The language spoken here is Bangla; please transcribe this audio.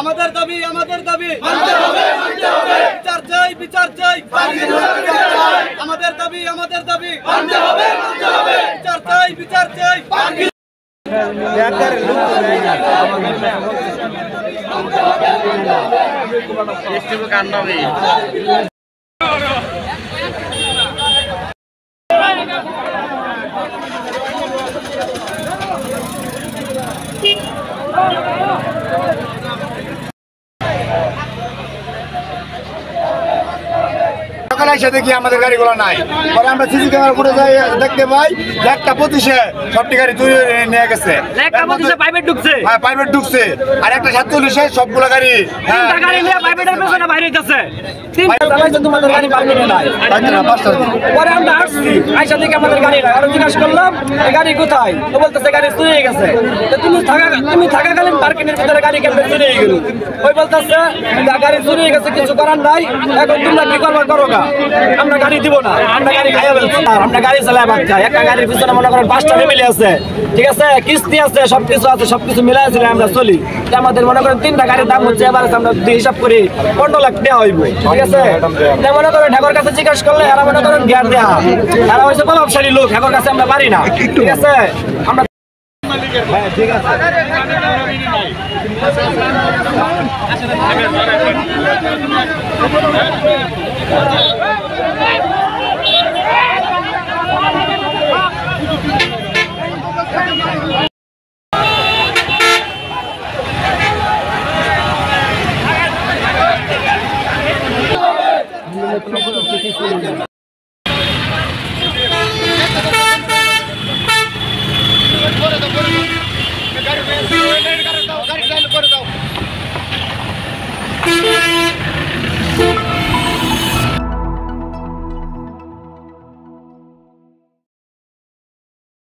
আমাদের দাবি বিচার চাই আমাদের দাবি বিচার চাই দেখি আমাদের গাড়িগুলো নাই, পরে আমরা সিসি ক্যামেরা ফুটেজ দেখতে পাই একটা 25-এ সবটি গাড়ি চুরি নিয়ে গেছে, প্রাইভেট ঢুকছে আর একটা 47-এ সবগুলো গাড়ি বাইরে যাচ্ছে। পরে আমরা আসছি আইসা থেকে আমাদের গাড়ি নাই, আরো জিজ্ঞাসা করলাম গাড়ি কোথায়, ও বলতেছে গাড়ি চুরি হয়ে গেছে। তুমি থাকাকালীন পার্কিং এর ভিতরে গাড়ি কেমন চুরি হয়ে গেল, ওই বলতেছে গাড়ি চুরি হয়ে গেছে, কিছু করার নাই, এখন তোমরা কি করবা করো গা, আমরা গাড়ি দিব না, আমরা গাড়ি খাইয়া ফেলছি, আমরা গাড়ি চালাই বাদ খাই। একটা গাড়ির পিছনে মনে করেন 5টা ফ্যামিলি আছে, ঠিক আছে, কিস্তি আছে, সবকিছু মিলাই আছে, আমরা চলি। আমাদের মনে করেন 3টা গাড়ির দাম হচ্ছে এবার আমরা হিসাব করি 15 লাখ দেওয়া হইব, ঠিক আছে। মনে করেন ঢাকার কাছে জিজ্ঞাসা করলে এরা মনে করেন জ্ঞান দেওয়া, এরা হয়েছে প্রভাবশালী লোক, ঢাকার কাছে আমরা পারি না, ঠিক আছে। আমরা ঠিক আছে।